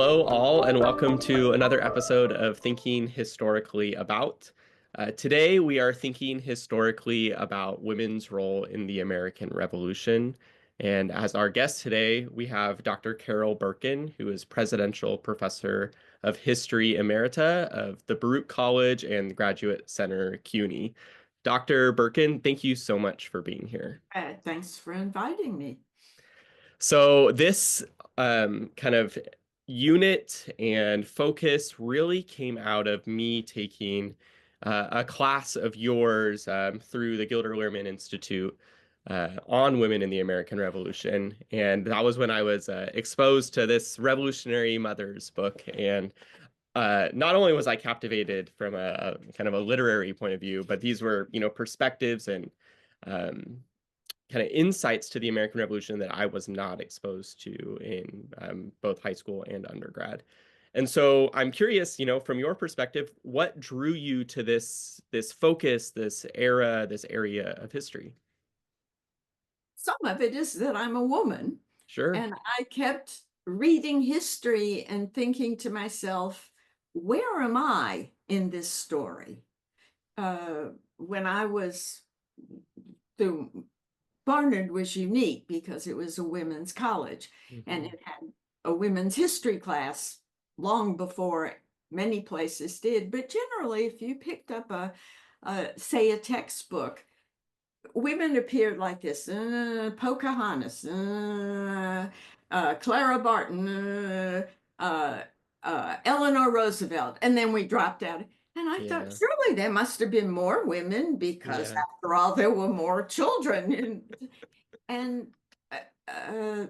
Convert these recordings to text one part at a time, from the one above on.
Hello, all, and welcome to another episode of Thinking Historically About. Today, we are thinking historically about women's role in the American Revolution. And as our guest today, we have Dr. Carol Berkin, who is Presidential Professor of History Emerita of the Baruch College and Graduate Center, CUNY. Dr. Berkin, thank you so much for being here. Thanks for inviting me. So this kind of unit and focus really came out of me taking a class of yours through the Gilder Lehrman Institute on women in the American Revolution. And that was when I was exposed to this Revolutionary Mothers book. And not only was I captivated from a kind of a literary point of view, but these were, perspectives and um, kind of insights to the American Revolution that I was not exposed to in both high school and undergrad. And so I'm curious, from your perspective, what drew you to this focus, this era, this area of history? Some of it is that I'm a woman, Sure. and I kept reading history and thinking to myself, where am I in this story? When I was through Barnard was unique because it was a women's college, and Mhm. it had a women's history class long before many places did. But generally, if you picked up say a textbook, women appeared like this: Pocahontas, Clara Barton, Eleanor Roosevelt, and then we dropped out. And I thought, Yeah. surely there must have been more women because, Yeah. after all, there were more children. And uh,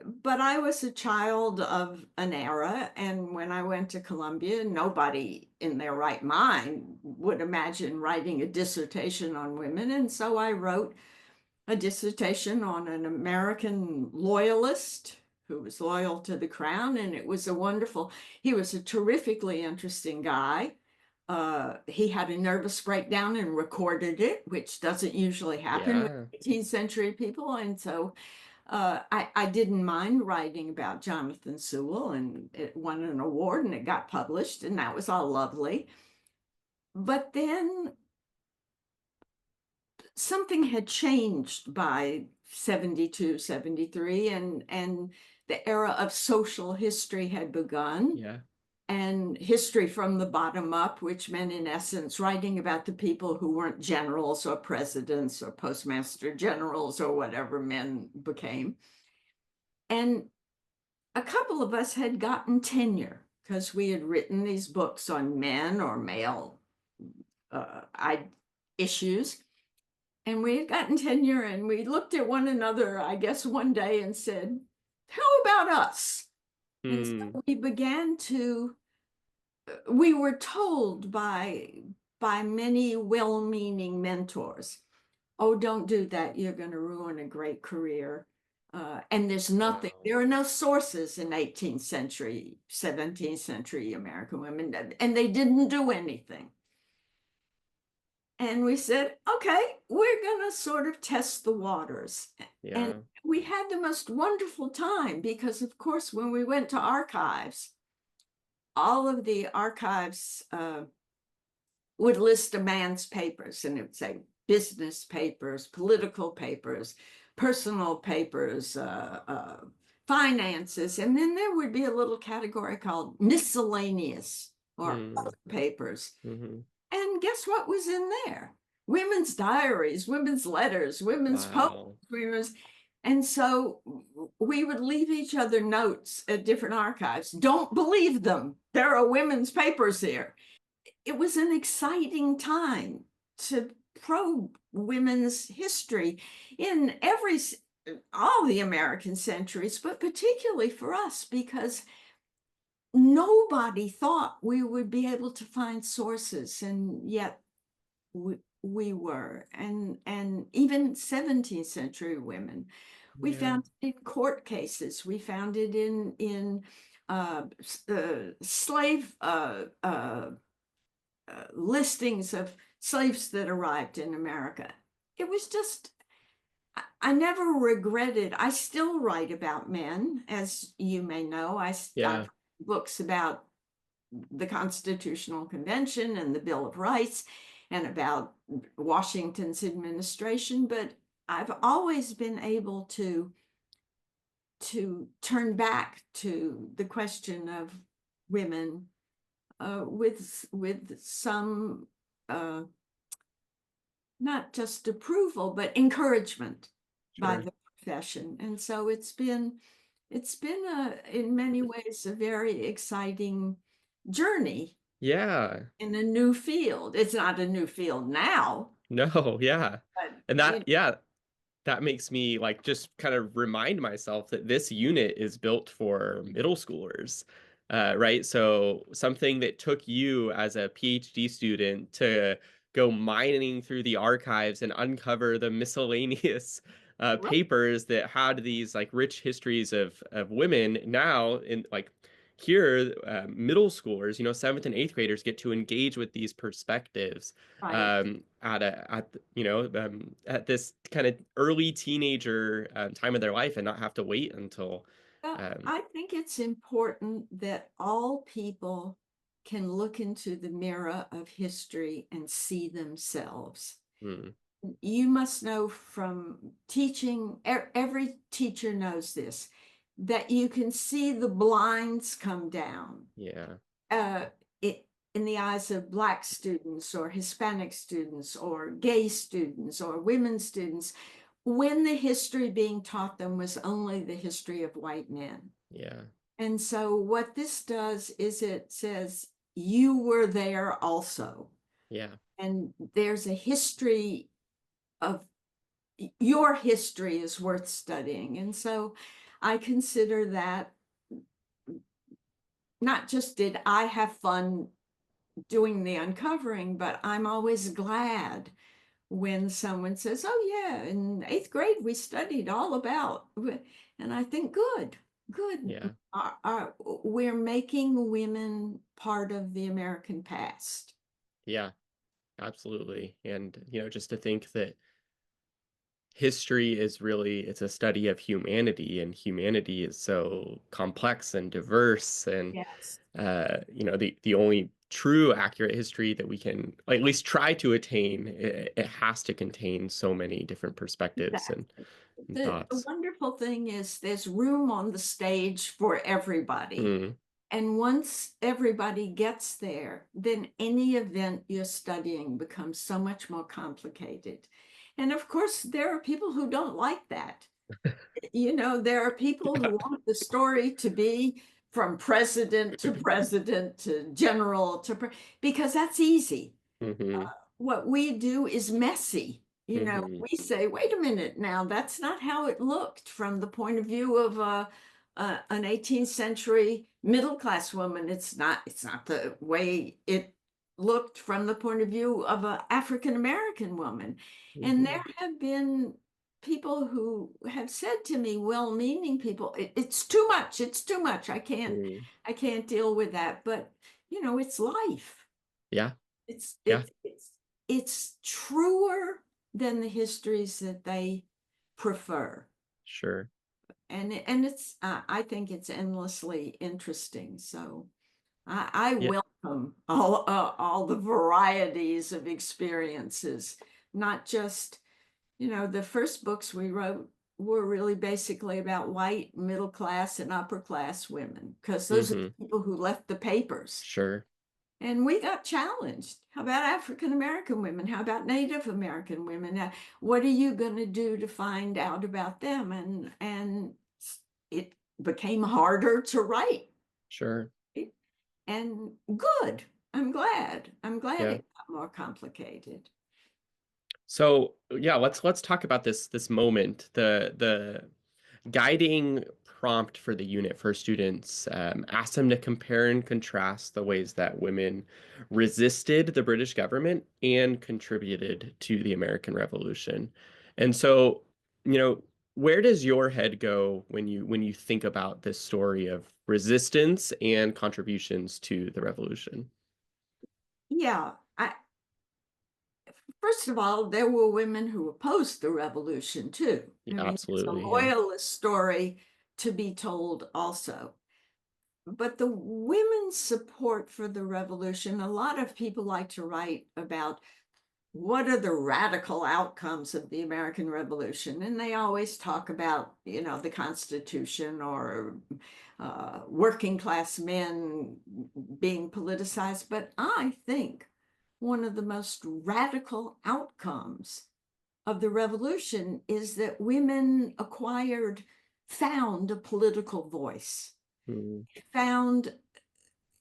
but I was a child of an era, and when I went to Columbia, nobody in their right mind would imagine writing a dissertation on women. And so I wrote a dissertation on an American loyalist who was loyal to the crown, and it was he was a terrifically interesting guy. He had a nervous breakdown and recorded it, which doesn't usually happen with Yeah. 18th century people. And so I didn't mind writing about Jonathan Sewell, and it won an award and it got published, and that was all lovely. But then something had changed by 72, 73, and the era of social history had begun, Yeah. and history from the bottom up, which meant, in essence, writing about the people who weren't generals or presidents or postmaster generals or whatever men became. And a couple of us had gotten tenure because we had written these books on men or male issues. And we had gotten tenure, and we looked at one another, I guess, one day and said, how about us? And Hmm. so we were told by many well-meaning mentors, oh, don't do that. You're going to ruin a great career. And Wow. there are no sources in 18th century, 17th century American women, and they didn't do anything. And we said, okay, we're going to sort of test the waters. And Yeah. we had the most wonderful time because, of course, when we went to archives, all of the archives would list a man's papers, and it would say business papers, political papers, personal papers, finances. And then there would be a little category called miscellaneous or Hmm. other papers. Hmm. And guess what was in there? Women's diaries, women's letters, women's poems, Wow. women's. And so we would leave each other notes at different archives. Don't believe them. There are women's papers here. It was an exciting time to probe women's history in all the American centuries, but particularly for us, because nobody thought we would be able to find sources, and yet we were. And even 17th century women, we Yeah. found it in court cases, we found it in slave listings of slaves that arrived in America. It was just, I never regretted. I still write about men, as you may know. Yeah. books about the Constitutional Convention and the Bill of Rights and about Washington's administration, but I've always been able to turn back to the question of women with some not just approval but encouragement by Sure. the profession. And so it's been in many ways a very exciting journey Yeah. in a new field. It's not a new field now, No, yeah. but And that, yeah, that makes me like just kind of remind myself that this unit is built for middle schoolers, right? So something that took you as a PhD student to go mining through the archives and uncover the miscellaneous papers that had these like rich histories of women. Now in like here, middle schoolers, seventh and eighth graders get to engage with these perspectives right. at this kind of early teenager time of their life and not have to wait until Well, um, I think it's important that all people can look into the mirror of history and see themselves. hmm, You must know from teaching, every teacher knows this, that you can see the blinds come down yeah, uh, it, in the eyes of Black students or Hispanic students or gay students or women students when the history being taught them was only the history of white men. yeah, And so what this does is it says, you were there also. yeah, And there's a history of your history is worth studying. And so I consider that not just did I have fun doing the uncovering, but I'm always glad when someone says, "Oh yeah, in eighth grade we studied all about," and I think, good, good. yeah, We're making women part of the American past. yeah, absolutely. And just to think that history is really it's a study of humanity, and humanity is so complex and diverse, and Yes, the only true accurate history that we can at least try to attain, it has to contain so many different perspectives exactly. and The thoughts. wonderful thing is there's room on the stage for everybody. Mm, And once everybody gets there, then any event you're studying becomes so much more complicated. And of course, there are people who don't like that. There are people yeah. who want the story to be from president to general because that's easy. Hmm. What we do is messy. Hmm. We say, wait a minute now, that's not how it looked from the point of view of an 18th century middle class woman. It's not the way it looked from the point of view of an African American woman. And there Hmm. have been people who have said to me, well-meaning people, it's too much, it's too much. Hmm. I can't deal with that. But it's life. Yeah, It's yeah, it's it's it's truer than the histories that they prefer. sure. And it's I think it's endlessly interesting. So I Yeah. welcome all the varieties of experiences, not just, the first books we wrote were really basically about white, middle class, and upper class women, because those are Hmm. the people who left the papers. Sure. And we got challenged. How about African American women? How about Native American women? What are you going to do to find out about them? And it became harder to write. Sure. And good. I'm glad. I'm glad Yeah. it got more complicated. So yeah, let's talk about this moment, the guiding prompt for the unit for students. Ask them to compare and contrast the ways that women resisted the British government and contributed to the American Revolution. And so, you know, where does your head go when you think about this story of resistance and contributions to the revolution? Yeah. First of all, there were women who opposed the revolution too. Yeah, I mean, there's a absolutely, yeah. loyalist story to be told also. but the women's support for the revolution, a lot of people like to write about what are the radical outcomes of the American Revolution? And they always talk about, the Constitution or working class men being politicized. But I think one of the most radical outcomes of the revolution is that women found a political voice, Mm, found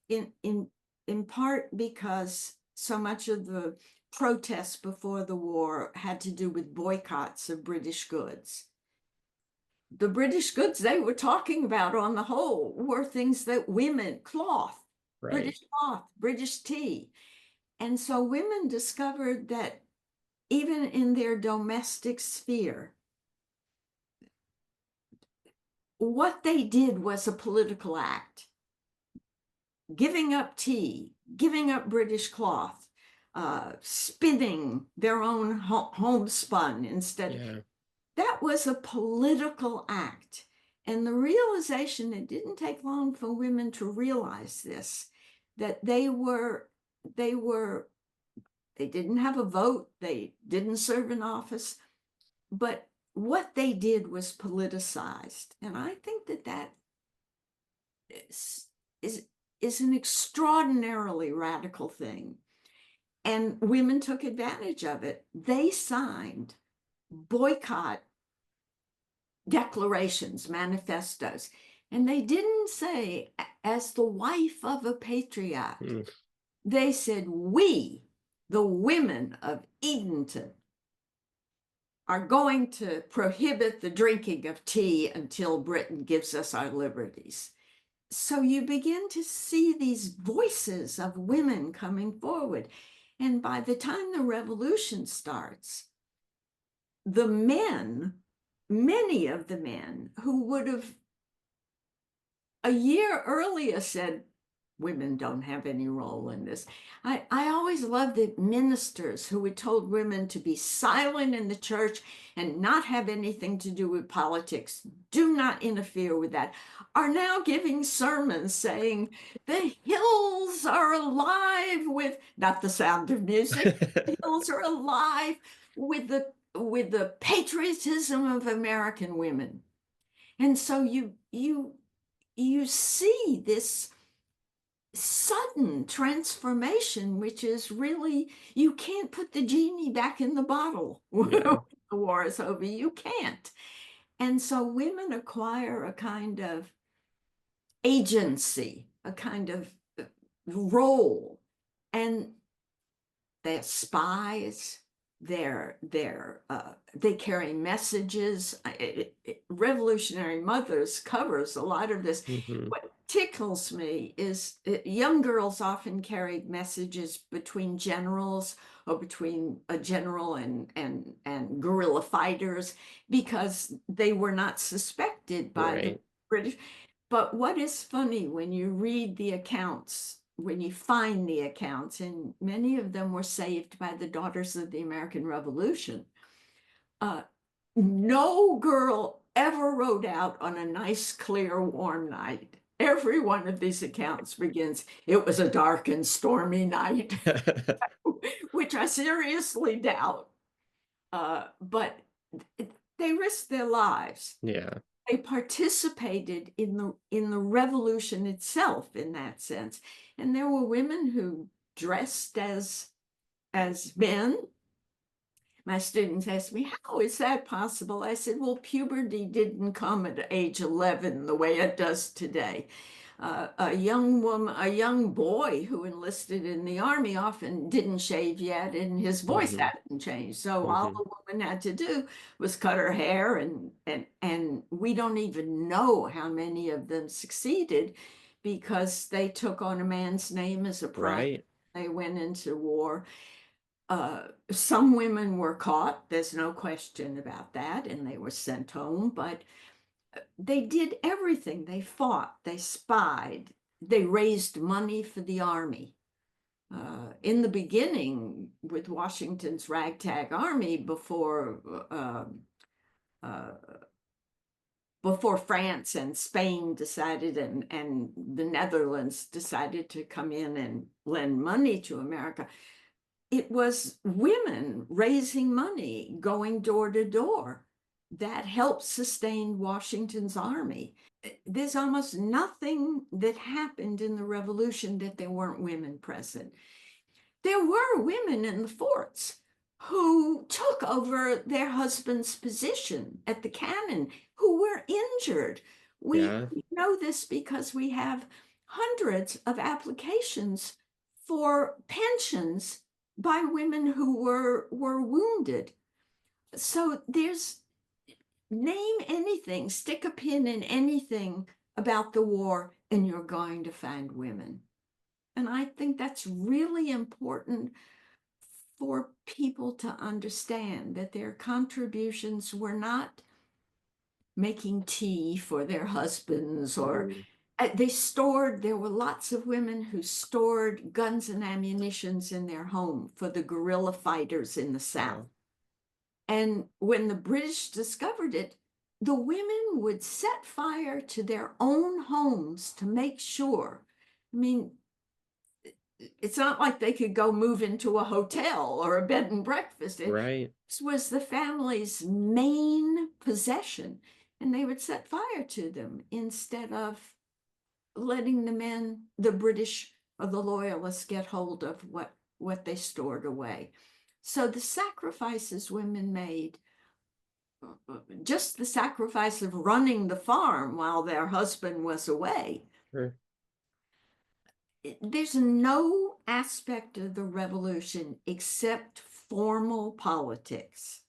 in part because so much of the protests before the war had to do with boycotts of British goods. The British goods they were talking about on the whole were things that right. cloth, British tea. And so women discovered that even in their domestic sphere, what they did was a political act. Giving up tea, giving up British cloth, spinning their own homespun instead. Yeah. That was a political act. And the realization, it didn't take long for women to realize this, that they didn't have a vote, they didn't serve in office, but what they did was politicized. And I think that is, is, is an extraordinarily radical thing. And women took advantage of it. They signed boycott declarations, manifestos. And they didn't say, as the wife of a patriot, Mm, they said, we, the women of Edenton, are going to prohibit the drinking of tea until Britain gives us our liberties. So you begin to see these voices of women coming forward. And by the time the revolution starts, the men, many of the men who would have a year earlier said, women don't have any role in this. I always loved the ministers who had told women to be silent in the church and not have anything to do with politics. Do not interfere with that. Are now giving sermons saying the hills are alive with, not the sound of music, the hills are alive with the patriotism of American women. And so you see this sudden transformation, which is really, you can't put the genie back in the bottle when yeah. the war is over. You can't. And so women acquire a kind of agency, a kind of role, and they're spies. They carry messages. Revolutionary Mothers covers a lot of this. Hmm. What tickles me is young girls often carried messages between generals or between a general and guerrilla fighters because they were not suspected by the Right. British. But what is funny when you read the accounts, when you find the accounts, and many of them were saved by the Daughters of the American Revolution, uh, no girl ever rode out on a nice, clear, warm night. Every one of these accounts begins, it was a dark and stormy night, which I seriously doubt. But they risked their lives. Yeah. They participated in the revolution itself in that sense. And there were women who dressed as men. My students asked me, how is that possible? I said, well, puberty didn't come at age 11 the way it does today. A young boy who enlisted in the army often didn't shave yet, and his voice Hmm. hadn't changed. So all Hmm. the woman had to do was cut her hair, and we don't even know how many of them succeeded because they took on a man's name as a price. Right. They went into war. Some women were caught, there's no question about that, and they were sent home, but they did everything. They fought, they spied, they raised money for the army. In the beginning, with Washington's ragtag army before uh, before France and Spain decided and the Netherlands decided to come in and lend money to America, it was women raising money, going door to door, that helped sustain Washington's army. There's almost nothing that happened in the revolution that there weren't women present. There were women in the forts who took over their husband's position at the cannon, who were injured. Yeah. We know this because we have hundreds of applications for pensions by women who were wounded. So there's, name anything, stick a pin in anything about the war, and you're going to find women. And I think that's really important for people to understand, that their contributions were not making tea for their husbands, or Mm. there were lots of women who stored guns and ammunitions in their home for the guerrilla fighters in the South. Wow. And when the British discovered it, the women would set fire to their own homes to make sure. I mean, it's not like they could go move into a hotel or a bed and breakfast. Right. This was the family's main possession, and they would set fire to them instead of letting the men, the British or the loyalists, get hold of what they stored away. So the sacrifices women made, just the sacrifice of running the farm while their husband was away, Sure. there's no aspect of the revolution except formal politics,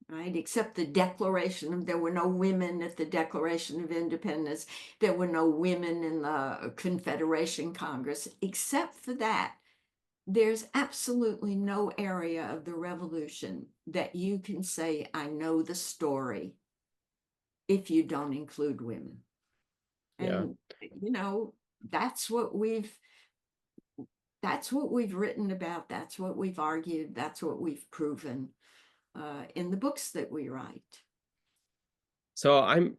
right? Except the Declaration. There were no women at the Declaration of Independence. There were no women in the Confederation Congress. Except for that, there's absolutely no area of the revolution that you can say, I know the story, if you don't include women. Yeah. And, you know, that's what we've written about. That's what we've argued. That's what we've proven in the books that we write. So I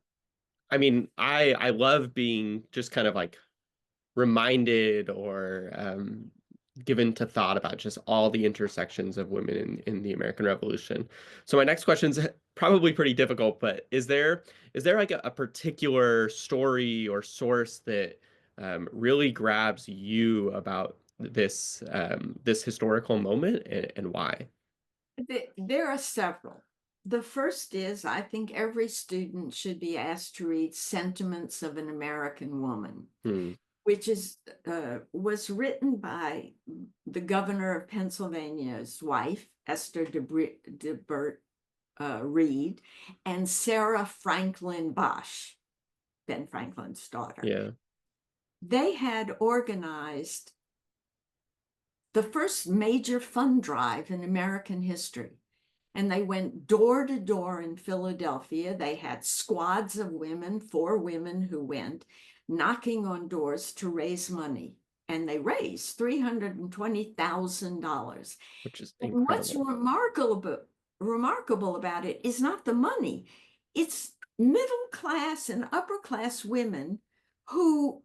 mean, I love being just kind of like reminded or given to thought about just all the intersections of women in the American Revolution. So my next question is probably pretty difficult, but is there like a particular story or source that really grabs you about this historical moment and why? There are several. The first is, I think every student should be asked to read Sentiments of an American Woman, Hmm. which was written by the governor of Pennsylvania's wife, Esther DeBert Reed, and Sarah Franklin Bosch, Ben Franklin's daughter. Yeah. They had organized the first major fund drive in American history. And they went door to door in Philadelphia. They had squads of women, 4 women who went knocking on doors to raise money. And they raised $320,000. Which is And what's incredible. remarkable about it is not the money. It's middle class and upper class women who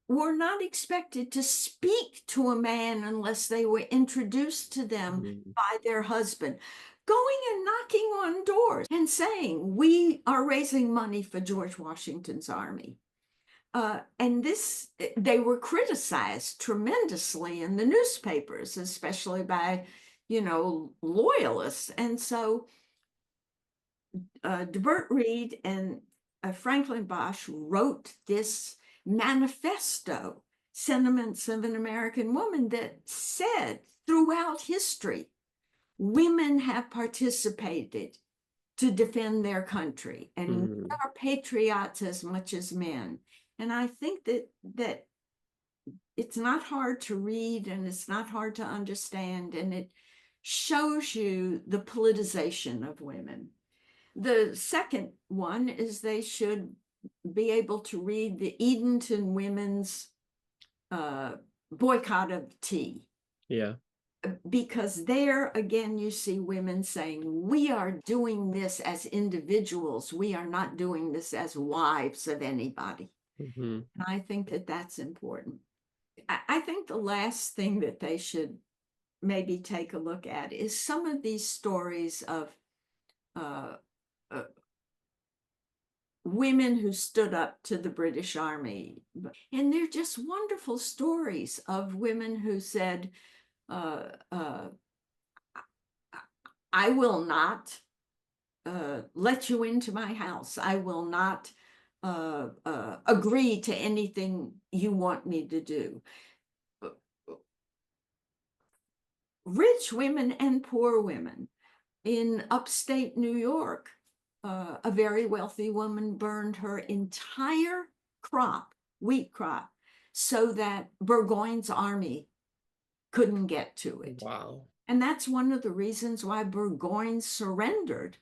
were not expected to speak to a man unless they were introduced to them Hmm. by their husband, going and knocking on doors and saying, we are raising money for George Washington's army. And they were criticized tremendously in the newspapers, especially by, loyalists. And so DeBert Reed and Franklin Bosch wrote this manifesto, Sentiments of an American Woman, that said throughout history, women have participated to defend their country, and we Hmm. are patriots as much as men. And I think that it's not hard to read, and it's not hard to understand, and it shows you the politicization of women. The second one is they should be able to read the Edenton women's boycott of tea. Yeah. because there again, you see women saying, we are doing this as individuals. We are not doing this as wives of anybody. Hmm. And I think that that's important. I think the last thing that they should maybe take a look at is some of these stories of uh, uh, women who stood up to the British Army. And they're just wonderful stories of women who said, uh, uh, I will not let you into my house. I will not agree to anything you want me to do. Rich women and poor women. In upstate New York, a very wealthy woman burned her entire crop, wheat crop, so that Burgoyne's army couldn't get to it. Wow. And that's one of the reasons why Burgoyne surrendered,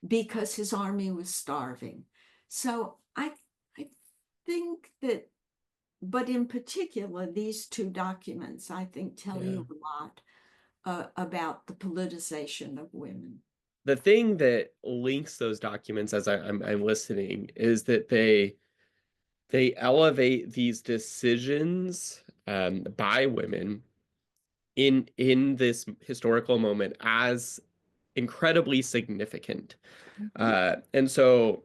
because his army was starving. So I think that, but in particular, these two documents, I think, tell Yeah. you a lot about the politicization of women. The thing that links those documents as I'm listening is that they elevate these decisions by women in this historical moment as incredibly significant. Mhm. And so,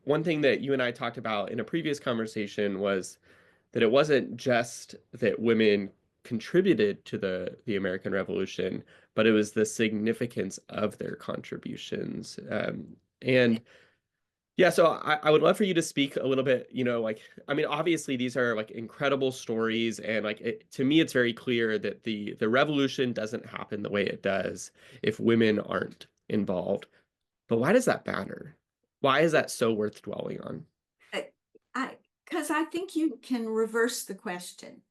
one thing that you and I talked about in a previous conversation was that it wasn't just that women contributed to the American Revolution, but it was the significance of their contributions. And yeah, so I would love for you to speak a little bit, like, I mean, obviously these are like incredible stories, and like to me, it's very clear that the revolution doesn't happen the way it does if women aren't involved. But why does that matter? Why is that so worth dwelling on? I, because I think you can reverse the question.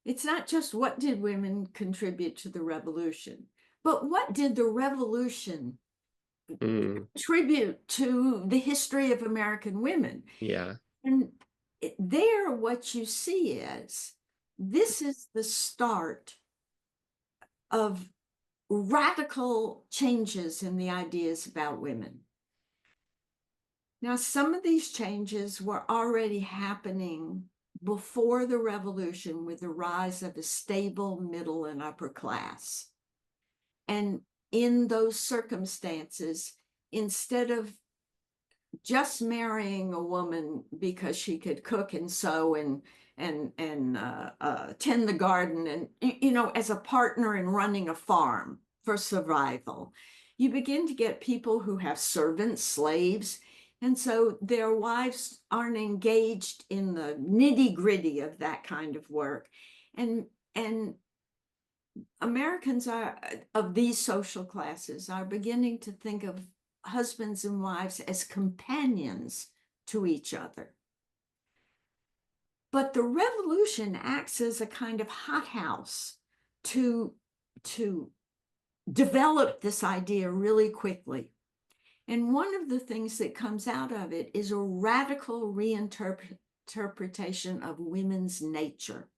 It's not just what did women contribute to the revolution, but what did the revolution Mm, contribute to the history of American women? yeah. And there, what you see is this is the start of radical changes in the ideas about women. Now, some of these changes were already happening before the revolution with the rise of a stable middle and upper class. And in those circumstances, instead of just marrying a woman because she could cook and sew and tend the garden and as a partner in running a farm for survival, you begin to get people who have servants, slaves, and so their wives aren't engaged in the nitty gritty of that kind of work, and Americans are of these social classes are beginning to think of husbands and wives as companions to each other. But the revolution acts as a kind of hothouse to, to develop this idea really quickly. And one of the things that comes out of it is a radical reinterpretation of women's nature.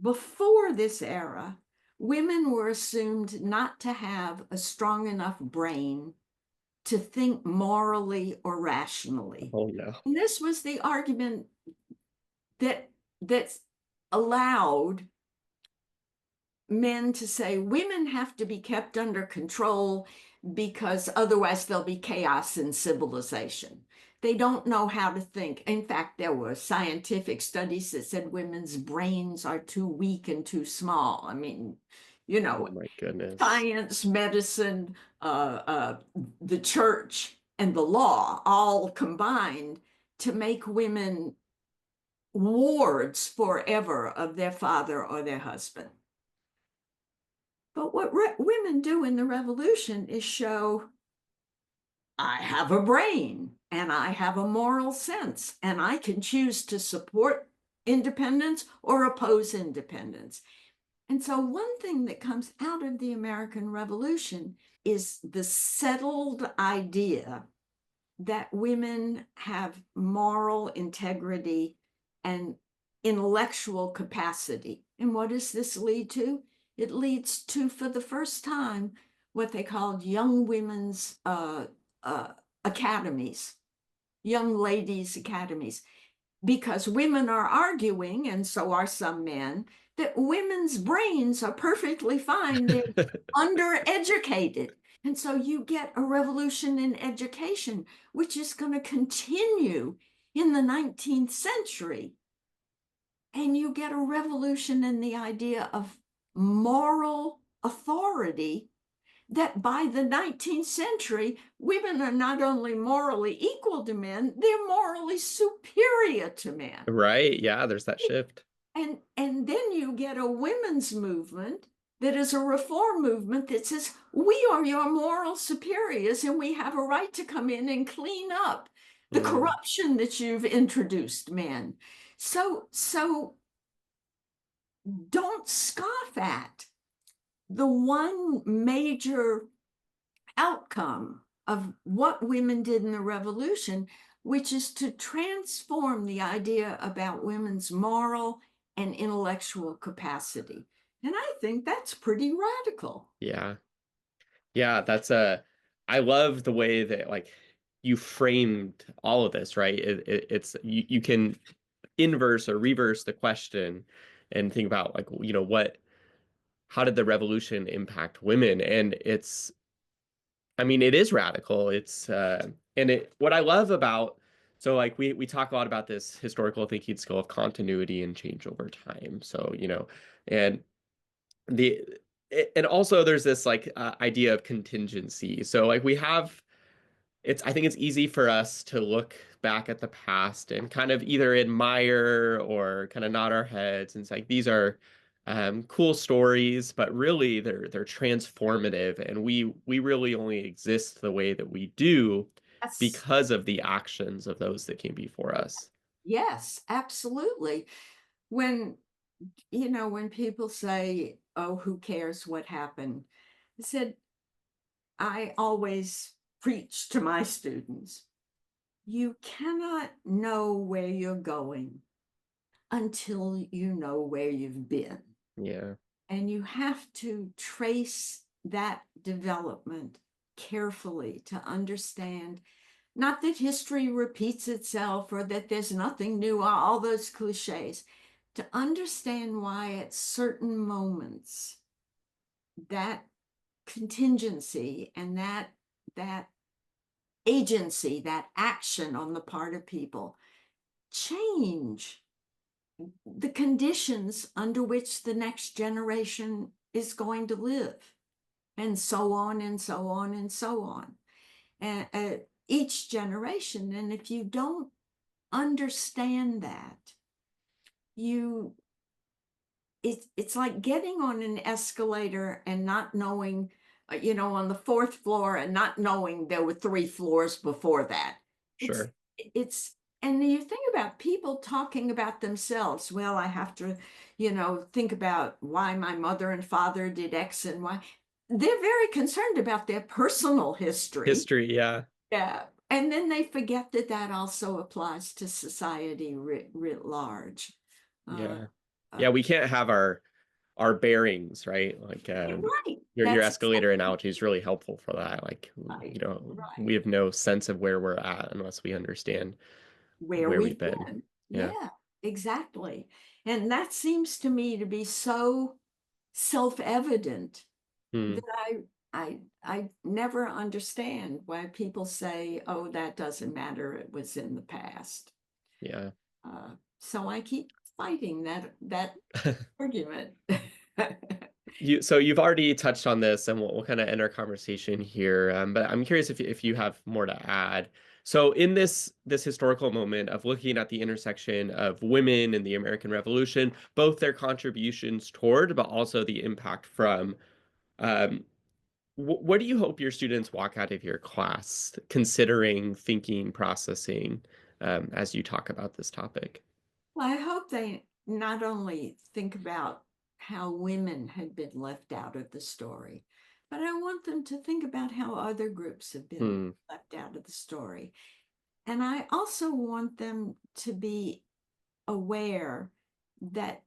Before this era, women were assumed not to have a strong enough brain to think morally or rationally. Oh no. And this was the argument that allowed men to say women have to be kept under control because otherwise there'll be chaos in civilization. They don't know how to think. In fact, there were scientific studies that said women's brains are too weak and too small. I mean, you Oh know, my goodness. science, medicine, the church, and the law all combined to make women wards forever of their father or their husband. But what women do in the revolution is show I have a brain and I have a moral sense and I can choose to support independence or oppose independence. And so, one thing that comes out of the American Revolution is the settled idea that women have moral integrity and intellectual capacity. And what does this lead to? it leads to, for the first time, what they called young women's uh, academies, young ladies' academies, because women are arguing, and so are some men, that women's brains are perfectly fine. They're undereducated. And so you get a revolution in education, which is going to continue in the 19th century. And you get a revolution in the idea of moral authority, that by the 19th century, women are not only morally equal to men, they're morally superior to men. Right. Yeah, there's that shift. And then you get a women's movement that is a reform movement that says, we are your moral superiors and we have a right to come in and clean up the Mm, corruption that you've introduced, men. So don't scoff at the one major outcome of what women did in the revolution, which is to transform the idea about women's moral and intellectual capacity. And I think that's pretty radical. yeah. Yeah, that's a I love the way that like you framed all of this, right? It's you can inverse or reverse the question and think about like, what how did the revolution impact women? And it's I mean, it is radical. It's and it what I love about so like we talk a lot about this historical thinking skill of continuity and change over time. So, and the and also there's this like idea of contingency. So like we have it's I think it's easy for us to look back at the past and kind of either admire or kind of nod our heads and it's like these are cool stories, but really they're transformative, and we really only exist the way that we do Yes, because of the actions of those that came before us. yes, absolutely. When, when people say, oh, who cares what happened? I said, I always preach to my students, you cannot know where you're going until you know where you've been. Yeah, And you have to trace that development carefully to understand, not that history repeats itself or that there's nothing new, all those cliches, to understand why at certain moments that contingency and that agency, that action on the part of people change the conditions under which the next generation is going to live, and so on and so on and so on. And each generation. And if you don't understand that, you it's like getting on an escalator and not knowing, on the fourth floor and not knowing there were three floors before that. It's sure. it's and you think about people talking about themselves. Well, I have to, think about why my mother and father did X and Y. They're very concerned about their personal history. History, yeah. Yeah. And then they forget that that also applies to society writ large. Uh, Yeah. uh, Yeah, we can't have our bearings, right? Like right. your That's escalator exactly analogy is really helpful for that. Like, right. we Right. have no sense of where we're at unless we understand Where where we've we've been. been. Yeah. Yeah, exactly. And that seems to me to be so self-evident Hmm. that I never understand why people say, oh, that doesn't matter, it was in the past. Yeah. So I keep fighting that argument. So you've already touched on this, and we'll kind of end our conversation here. But I'm curious if you have more to add. So in this historical moment of looking at the intersection of women in the American Revolution, both their contributions toward, but also the impact from, um, what do you hope your students walk out of your class considering, thinking, processing, as you talk about this topic? Well, I hope they not only think about how women had been left out of the story, but I want them to think about how other groups have been Hmm. left out of the story. And I also want them to be aware that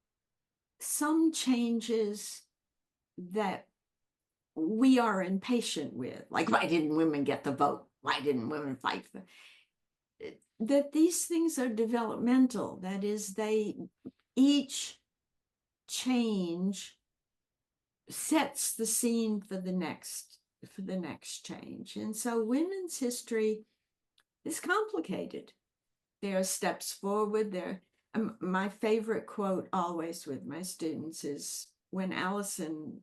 some changes that we are impatient with, like, why didn't women get the vote? Why didn't women fight for that? These things are developmental. That is, they each change sets the scene for the next change. And so women's history is complicated. There are steps forward. My favorite quote always with my students is when Allison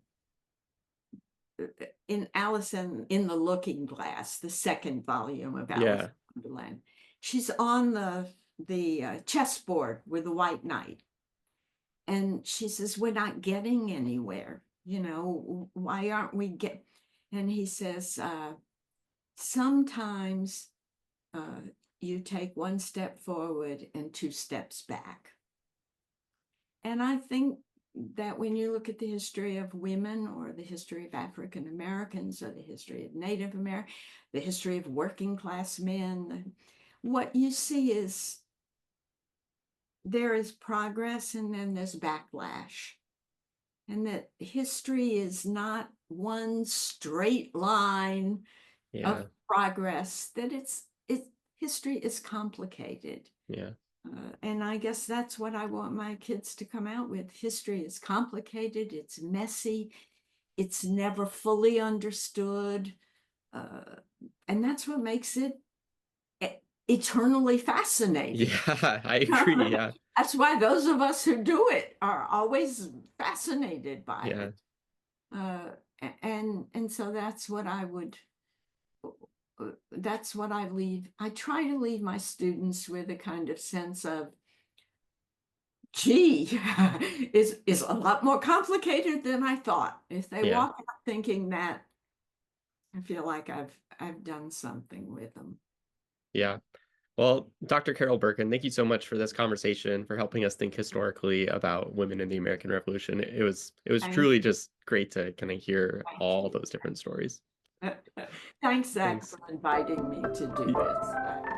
in the Looking Glass, the second volume of Alice Yeah. in Wonderland, she's on the chessboard with the white knight, and she says, "We're not getting anywhere. Why aren't we get?" And he says, "Sometimes uh, you take one step forward and two steps back." And I think that when you look at the history of women or the history of African Americans or the history of Native Americans, the history of working class men, what you see is there is progress and then there's backlash. And that history is not one straight line of Yeah. progress, that history is complicated. Yeah. And I guess that's what I want my kids to come out with. History is complicated, it's messy, it's never fully understood. Uh, and that's what makes it eternally fascinating. Yeah, I agree. Yeah. That's why those of us who do it are always fascinated by Yeah. it. Uh, and so that's what I leave. I try to leave my students with a kind of sense of, gee, is a lot more complicated than I thought. If they Yeah. walk out thinking that, I feel like I've done something with them. Yeah. Well, Dr. Carol Berkin, thank you so much for this conversation, for helping us think historically about women in the American Revolution. It was Thank, truly just great to kind of hear thank all you. those different stories. Thanks, Zach, Thanks. for inviting me to do this.